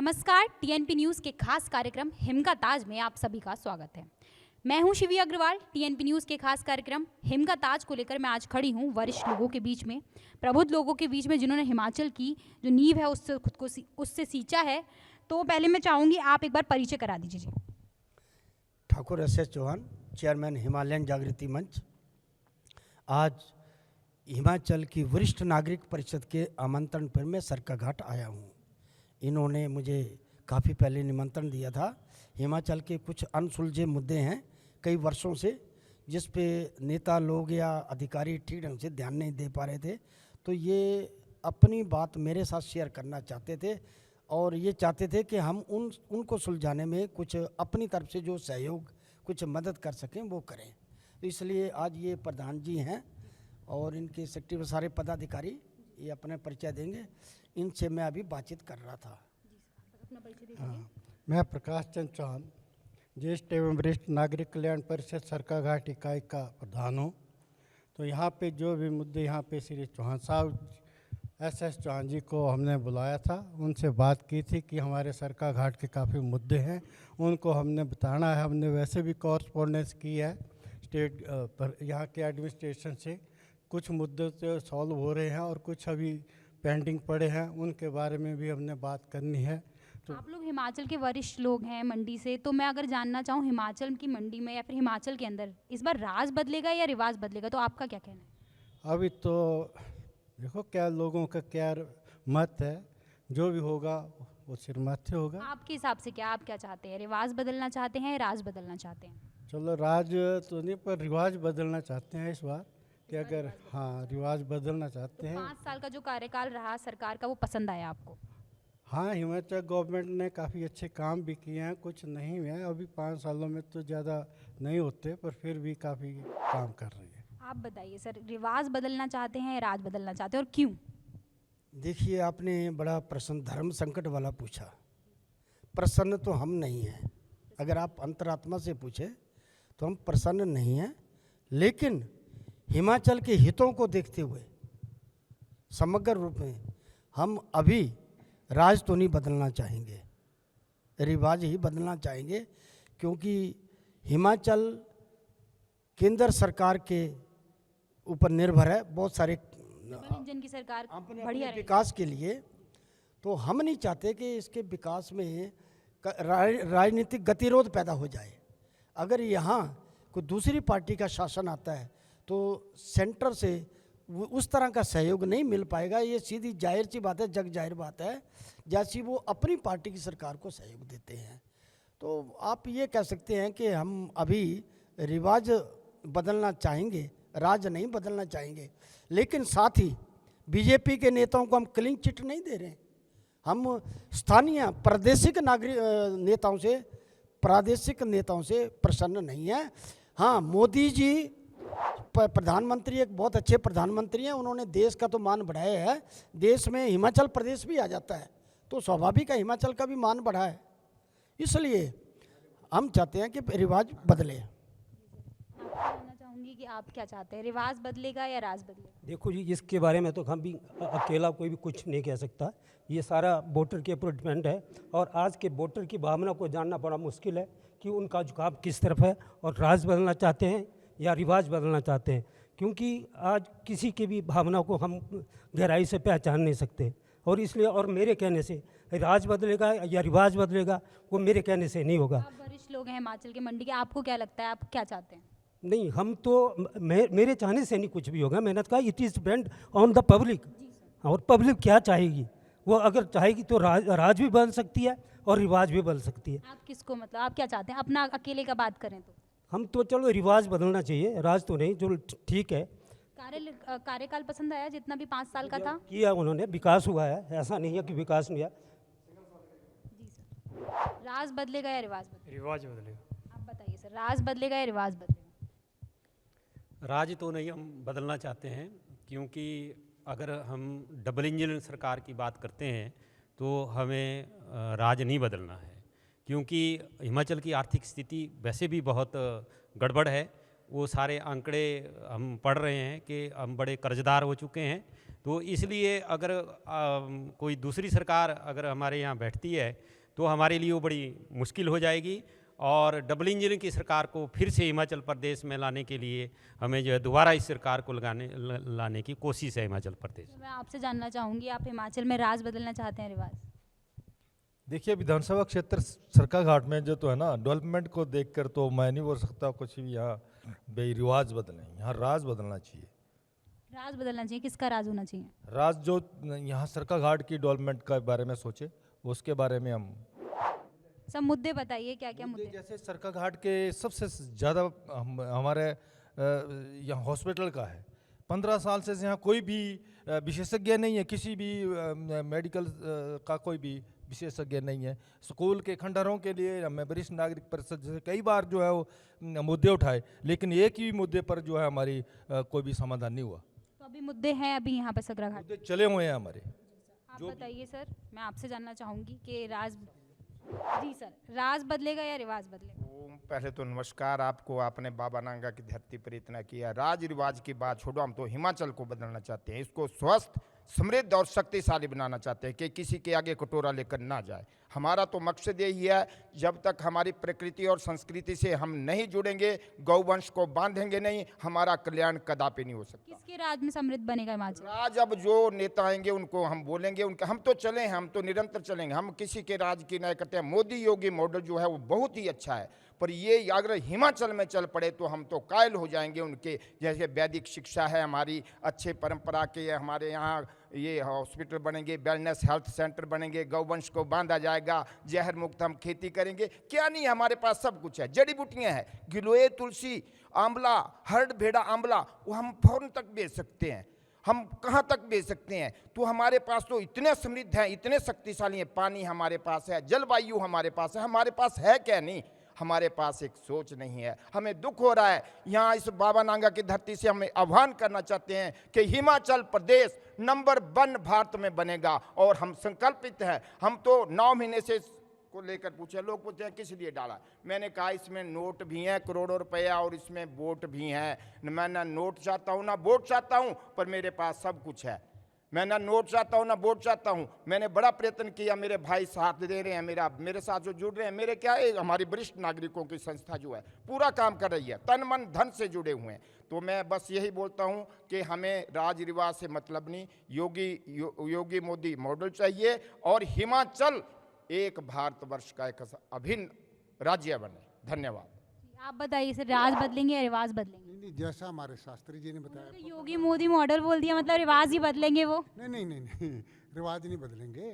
नमस्कार, TNP news के खास कार्यक्रम हिम का ताज में आप सभी का स्वागत है। मैं हूं शिवी अग्रवाल। टीएनपी न्यूज़ के खास कार्यक्रम हिम का ताज को लेकर मैं आज खड़ी हूं वरिष्ठ लोगों के बीच में, प्रबुद्ध लोगों के बीच में, जिन्होंने हिमाचल की जो नींव है उससे खुद को उससे सींचा है। तो पहले मैं चाहूँगी आप एक बार परिचय करा दीजिए जी। Thakur S Chauhan, chairman Himalayan Jagriti Manch. आज हिमाचल की वरिष्ठ नागरिक परिषद के आमंत्रण पर मैं सरकाघाट आया हूँ। इन्होंने मुझे काफ़ी पहले निमंत्रण दिया था। हिमाचल के कुछ अनसुलझे मुद्दे हैं कई वर्षों से, जिस पे नेता लोग या अधिकारी ठीक ढंग से ध्यान नहीं दे पा रहे थे। तो ये अपनी बात मेरे साथ शेयर करना चाहते थे और ये चाहते थे कि हम उनको सुलझाने में कुछ अपनी तरफ से जो सहयोग, कुछ मदद कर सकें वो करें। तो इसलिए आज ये प्रधान जी हैं और इनके सेक्रेटरी में सारे पदाधिकारी ये अपने परिचय देंगे। इनसे मैं अभी बातचीत कर रहा था। हाँ, मैं प्रकाश चंद चौहान, ज्येष्ठ एवं वरिष्ठ नागरिक कल्याण परिषद सरकाघाट इकाई का प्रधान हूँ। तो यहाँ पे जो भी मुद्दे यहाँ पे श्री चौहान साहब एस चौहान जी को हमने बुलाया था, उनसे बात की थी कि हमारे सरकाघाट के काफ़ी मुद्दे हैं, उनको हमने बताना है। हमने वैसे भी कॉरस्पॉन्डेंस की है स्टेट पर, यहाँ के एडमिनिस्ट्रेशन से कुछ मुद्दे तो सॉल्व हो रहे हैं और कुछ अभी पेंडिंग पड़े हैं, उनके बारे में भी हमने बात करनी है। तो आप लोग हिमाचल के वरिष्ठ लोग हैं मंडी से, तो मैं अगर जानना चाहूँ हिमाचल की मंडी में या फिर हिमाचल के अंदर इस बार राज बदलेगा या रिवाज बदलेगा, तो आपका क्या कहना है? अभी तो देखो क्या लोगों का क्या मत है, जो भी होगा वो सिर माथे होगा। आपके हिसाब से क्या, आप क्या चाहते हैं? रिवाज बदलना चाहते हैं या राज बदलना चाहते हैं? चलो राज तो नहीं, पर रिवाज बदलना चाहते हैं इस बार कि अगर हाँ रिवाज बदलना चाहते हैं। 5 साल का जो कार्यकाल रहा सरकार का, वो पसंद आया आपको? हाँ, हिमाचल गवर्नमेंट ने काफ़ी अच्छे काम भी किए हैं, कुछ नहीं है अभी 5 सालों में तो ज़्यादा नहीं होते, पर फिर भी काफ़ी काम कर रही है। आप बताइए सर, रिवाज बदलना चाहते हैं या राज बदलना चाहते हैं और क्यों? देखिए, आपने बड़ा प्रश्न धर्म संकट वाला पूछा। प्रसन्न तो हम नहीं हैं। अगर आप अंतरात्मा से पूछे तो हम प्रसन्न नहीं हैं, लेकिन हिमाचल के हितों को देखते हुए समग्र रूप में हम अभी राज तो नहीं बदलना चाहेंगे, रिवाज ही बदलना चाहेंगे। क्योंकि हिमाचल केंद्र सरकार के ऊपर निर्भर है, बहुत सारे इंजन की सरकार अपने विकास के लिए। तो हम नहीं चाहते कि इसके विकास में राजनीतिक गतिरोध पैदा हो जाए। अगर यहाँ कोई दूसरी पार्टी का शासन आता है तो सेंटर से उस तरह का सहयोग नहीं मिल पाएगा। ये सीधी जाहिर सी बात है, जग जाहिर बात है, जैसी वो अपनी पार्टी की सरकार को सहयोग देते हैं। तो आप ये कह सकते हैं कि हम अभी रिवाज बदलना चाहेंगे, राज नहीं बदलना चाहेंगे। लेकिन साथ ही बीजेपी के नेताओं को हम क्लीन चिट नहीं दे रहे हैं। हम स्थानीय प्रादेशिक नेताओं से प्रसन्न नहीं हैं। हाँ, मोदी जी प्रधानमंत्री एक बहुत अच्छे प्रधानमंत्री हैं, उन्होंने देश का तो मान बढ़ाया है। देश में हिमाचल प्रदेश भी आ जाता है तो स्वाभाविक है हिमाचल का भी मान बढ़ा है। इसलिए हम चाहते हैं कि रिवाज बदले। जानना चाहूँगी कि आप क्या चाहते हैं, रिवाज बदलेगा या राज बदलेगा? देखो जी, इसके बारे में तो हम भी अकेला कोई भी कुछ नहीं कह सकता। ये सारा वोटर के ऊपर डिपेंड है और आज के वोटर की भावना को जानना बड़ा मुश्किल है कि उनका झुकाव किस तरफ है और राज बदलना चाहते हैं या रिवाज बदलना चाहते हैं। क्योंकि आज किसी की भी भावना को हम गहराई से पहचान नहीं सकते और इसलिए और मेरे कहने से राज बदलेगा या रिवाज बदलेगा वो मेरे कहने से नहीं होगा। आप वरिष्ठ लोग हैं हिमाचल के मंडी के, आपको क्या लगता है, आप क्या चाहते हैं? नहीं, हम तो मेरे चाहने से नहीं कुछ भी होगा। मेहनत का it is depend on the public, और पब्लिक क्या चाहेगी, वो अगर चाहेगी तो राज भी बदल सकती है और रिवाज भी बदल सकती है। आप किसको, मतलब आप क्या चाहते हैं? अपना अकेले का बात करें तो हम तो चलो रिवाज बदलना चाहिए, राज तो नहीं। चलो ठीक है, कार्यकाल पसंद आया जितना भी 5 साल का था? किया उन्होंने, विकास हुआ है, ऐसा नहीं है कि विकास नहीं है। जी सर, राज बदलेगा या रिवाज बदलेगा? रिवाज बदलेगा। आप बताइए सर, राज बदलेगा या रिवाज बदलेगा? राज तो नहीं हम बदलना चाहते हैं, क्योंकि अगर हम डबल इंजन सरकार की बात करते हैं तो हमें राज नहीं बदलना है। क्योंकि हिमाचल की आर्थिक स्थिति वैसे भी बहुत गड़बड़ है। वो सारे आंकड़े हम पढ़ रहे हैं कि हम बड़े कर्जदार हो चुके हैं। तो इसलिए अगर कोई दूसरी सरकार अगर हमारे यहाँ बैठती है तो हमारे लिए वो बड़ी मुश्किल हो जाएगी, और डबल इंजन की सरकार को फिर से हिमाचल प्रदेश में लाने के लिए हमें जो है दोबारा इस सरकार को लाने की कोशिश है हिमाचल प्रदेश। तो मैं आपसे जानना चाहूँगी, आप हिमाचल में राज बदलना चाहते हैं रिवाज? देखिए, विधानसभा क्षेत्र सरकाघाट में जो तो है ना, डेवलपमेंट को देखकर तो मैं नहीं बोल सकता कुछ भी यहाँ बेरिवाज बदलें, यहाँ राज बदलना चाहिए। राज बदलना चाहिए, किसका राज होना चाहिए? राज जो यहाँ सरकाघाट की डेवलपमेंट के बारे में सोचे, उसके बारे में हम सब मुद्दे बताइए, क्या क्या मुद्दे? जैसे सरकाघाट के सबसे ज़्यादा हमारे यहाँ हॉस्पिटल का है। 15 साल से यहाँ कोई भी विशेषज्ञ नहीं है, किसी भी मेडिकल का कोई भी विशेषज्ञ नहीं है। स्कूल के खंडहरों के लिए हमें वरिष्ठ नागरिक परिषद जैसे कई बार जो है वो मुद्दे उठाए, लेकिन एक ही मुद्दे पर जो है हमारी कोई भी समाधान नहीं हुआ। तो अभी मुद्दे हैं अभी यहाँ पे सकराघाट? मुद्दे चले हुए हैं हमारे। आप बताइए सर, मैं आपसे जानना चाहूँगी कि जी सर, राज बदलेगा या रिवाज बदलेगा? पहले तो नमस्कार आपको। आपने बाबा नांगा की धरती पर इतना किया। राज रिवाज की बात छोड़ो, हम तो हिमाचल को बदलना चाहते हैं। इसको स्वस्थ, समृद्ध और शक्तिशाली बनाना चाहते हैं कि किसी के आगे कटोरा लेकर ना जाए। हमारा तो मकसद यही है, जब तक हमारी प्रकृति और संस्कृति से हम नहीं जुड़ेंगे, गौवंश को बांधेंगे नहीं, हमारा कल्याण कदापि नहीं हो सकता। किसके राज में समृद्ध बनेगा हिमाचल? राज अब जो नेता आएंगे उनको हम बोलेंगे, उनका हम तो चले हैं, हम तो निरंतर चलेंगे, हम किसी के राज की नहीं करते हैं। मोदी योगी मॉडल जो है वो बहुत ही अच्छा है, पर ये अगर हिमाचल में चल पड़े तो हम तो कायल हो जाएंगे उनके। जैसे वैदिक शिक्षा है हमारी, अच्छे परंपरा के हमारे यहाँ ये हॉस्पिटल बनेंगे, वेलनेस हेल्थ सेंटर बनेंगे, गौवंश को बांधा जाएगा, जहर मुक्त हम खेती करेंगे। क्या नहीं, हमारे पास सब कुछ है। जड़ी बूटियाँ हैं, गिलोय, तुलसी, आंवला, हर्ड भेड़ा आंवला, वो हम फौरन तक बेच सकते हैं। हम कहाँ तक बेच सकते हैं? तो हमारे पास तो इतने समृद्ध हैं, इतने शक्तिशाली हैं। पानी हमारे पास है, जलवायु हमारे पास है। हमारे पास है क्या नहीं? हमारे पास एक सोच नहीं है। हमें दुख हो रहा है। यहाँ इस बाबा नांगा की धरती से हमें आह्वान करना चाहते हैं कि हिमाचल प्रदेश नंबर 1 भारत में बनेगा, और हम संकल्पित हैं। हम तो 9 महीने से को लेकर पूछे, लोग पूछते हैं किस लिए डाला। मैंने कहा इसमें नोट भी हैं करोड़ों रुपया, और इसमें वोट भी हैं। मैं ना नोट चाहता हूँ ना वोट चाहता हूँ, पर मेरे पास सब कुछ है। मैं ना नोट चाहता हूँ ना वोट चाहता हूँ। मैंने बड़ा प्रयत्न किया, मेरे भाई साथ दे रहे हैं, मेरे साथ जो जुड़ रहे हैं, मेरे क्या है, हमारी वरिष्ठ नागरिकों की संस्था जो है पूरा काम कर रही है, तन मन धन से जुड़े हुए हैं। तो मैं बस यही बोलता हूँ कि हमें राज रिवाज से मतलब नहीं, योगी मोदी मॉडल चाहिए, और हिमाचल एक भारतवर्ष का एक अभिन्न राज्य बने। धन्यवाद। आप बताइए सर, राज बदलेंगे या रिवाज बदलेंगे? नहीं, जैसा हमारे शास्त्री जी ने बताया। तो योगी मोदी मॉडल बोल दिया, मतलब रिवाज ही बदलेंगे वो? नहीं, रिवाज नहीं बदलेंगे।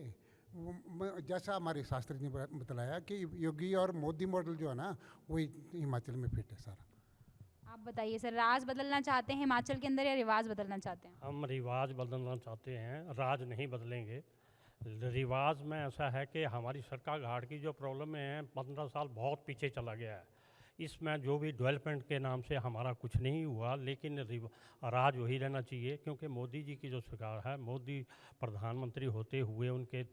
जैसा हमारे शास्त्री जी ने बतलाया कि योगी और मोदी मॉडल जो है ना, वही हिमाचल में फिट है सारा। आप बताइए सर, राज बदलना चाहते हैं हिमाचल के अंदर या रिवाज बदलना चाहते हैं? हम रिवाज बदलना चाहते हैं, राज नहीं बदलेंगे। रिवाज में ऐसा है कि हमारी सरकाघाट की जो प्रॉब्लम है, 15 साल बहुत पीछे चला गया है। इसमें जो भी डेवलपमेंट के नाम से हमारा कुछ नहीं हुआ, लेकिन राज वही रहना चाहिए, क्योंकि मोदी जी की जो सरकार है, मोदी प्रधानमंत्री होते हुए उनके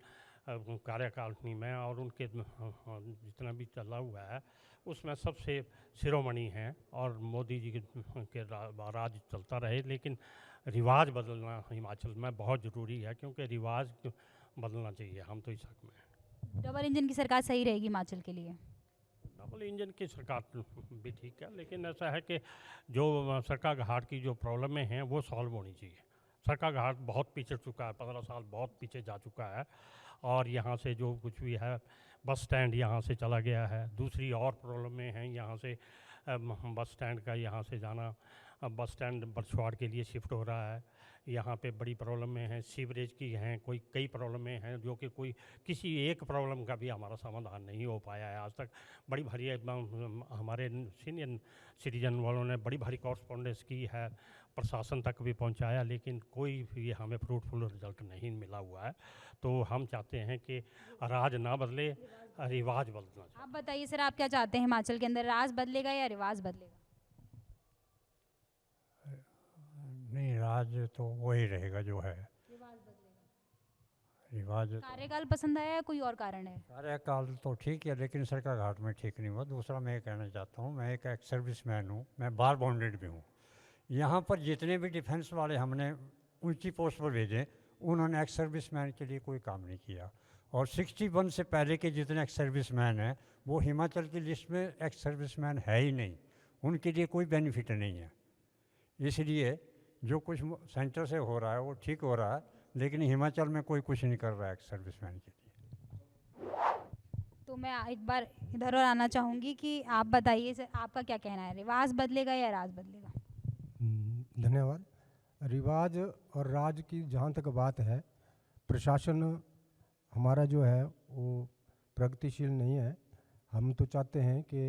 कार्यकारिणी में और उनके जितना भी चला हुआ है उसमें सबसे शिरोमणि हैं, और मोदी जी के राज चलता रहे। लेकिन रिवाज बदलना हिमाचल में बहुत ज़रूरी है, क्योंकि रिवाज बदलना चाहिए। हम तो इस हक में हैं। डबल इंजन की सरकार सही रहेगी हिमाचल के लिए? डबल इंजन की सरकार भी ठीक है, लेकिन ऐसा है कि जो सरकाघाट की जो प्रॉब्लमें हैं वो सॉल्व होनी चाहिए। सरकाघाट बहुत पीछे चुका है, 15 साल बहुत पीछे जा चुका है, और यहाँ से जो कुछ भी है, बस स्टैंड यहाँ से चला गया है। दूसरी और प्रॉब्लमें हैं यहाँ से, बस स्टैंड का यहाँ से जाना, बस स्टैंड बरछवाड़ के लिए शिफ्ट हो रहा है। यहाँ पे बड़ी प्रॉब्लमें हैं, सीवरेज की हैं, कई प्रॉब्लमें हैं, जो कि किसी एक प्रॉब्लम का भी हमारा समाधान नहीं हो पाया है आज तक। बड़ी भारी हमारे सीनियर सिटीजन वालों ने बड़ी भारी कॉरस्पॉन्डेंस की है, प्रशासन तक भी पहुंचाया, लेकिन कोई भी हमें फ्रूटफुल रिजल्ट नहीं मिला हुआ है। तो हम चाहते हैं कि राज ना बदले, रिवाज बदलना चाहिए। आप बताइए सर, आप क्या चाहते हैं हिमाचल के अंदर, राज बदलेगा या रिवाज बदलेगा? नहीं, राज तो वही रहेगा जो है। रिवाज कार्यकाल पसंद आया या कोई और कारण है? कार्यकाल तो ठीक है, लेकिन सरकाघाट में ठीक नहीं हुआ। दूसरा मैं ये कहना चाहता हूँ, मैं एक एक्स सर्विस मैन हूँ, मैं बार बाउंडेड भी हूँ। यहाँ पर जितने भी डिफेंस वाले हमने ऊंची पोस्ट पर भेजें, उन्होंने एक्स सर्विसमैन के लिए कोई काम नहीं किया। और 61 से पहले के जितने एक्स सर्विसमैन हैं वो हिमाचल की लिस्ट में एक्स सर्विसमैन है ही नहीं, उनके लिए कोई बेनिफिट नहीं है। इसलिए जो कुछ सेंटर से हो रहा है वो ठीक हो रहा है, लेकिन हिमाचल में कोई कुछ नहीं कर रहा है एक्स सर्विसमैन के लिए। तो मैं एक बार इधर और आना चाहूँगी कि आप बताइए सर, आपका क्या कहना है, रिवाज बदलेगा या राज बदलेगा? धन्यवाद। रिवाज और राज की जहाँ तक बात है, प्रशासन हमारा जो है वो प्रगतिशील नहीं है। हम तो चाहते हैं कि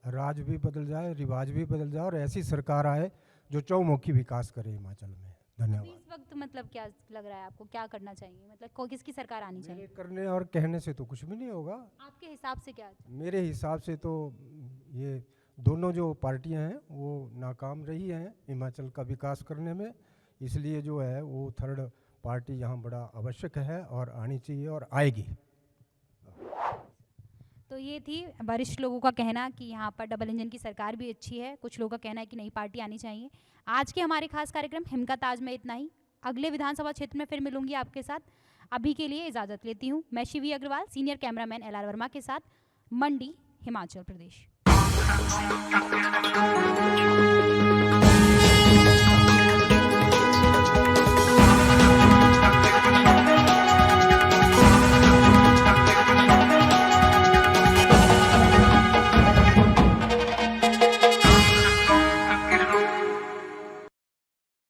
राज भी बदल जाए, रिवाज भी बदल जाए और ऐसी सरकार आए जो चौमुखी विकास करे हिमाचल में। धन्यवाद। इस वक्त मतलब क्या लग रहा है आपको, क्या करना चाहिए, मतलब किसकी सरकार आनी चाहिए? मेरे करने और कहने से तो कुछ भी नहीं होगा। आपके हिसाब से क्या? मेरे हिसाब से तो ये दोनों जो पार्टियां हैं वो नाकाम रही हैं हिमाचल का विकास करने में, इसलिए जो है वो थर्ड पार्टी यहाँ बड़ा आवश्यक है और आनी चाहिए और आएगी। तो ये थी वरिष्ठ लोगों का कहना कि यहाँ पर डबल इंजन की सरकार भी अच्छी है, कुछ लोगों का कहना है कि नई पार्टी आनी चाहिए। आज के हमारे खास कार्यक्रम हिम का ताज में इतना ही। अगले विधानसभा क्षेत्र में फिर मिलूंगी आपके साथ। अभी के लिए इजाज़त लेती हूँ। मैं Shivi Agarwal, senior cameraman LR Verma के साथ, मंडी, हिमाचल प्रदेश।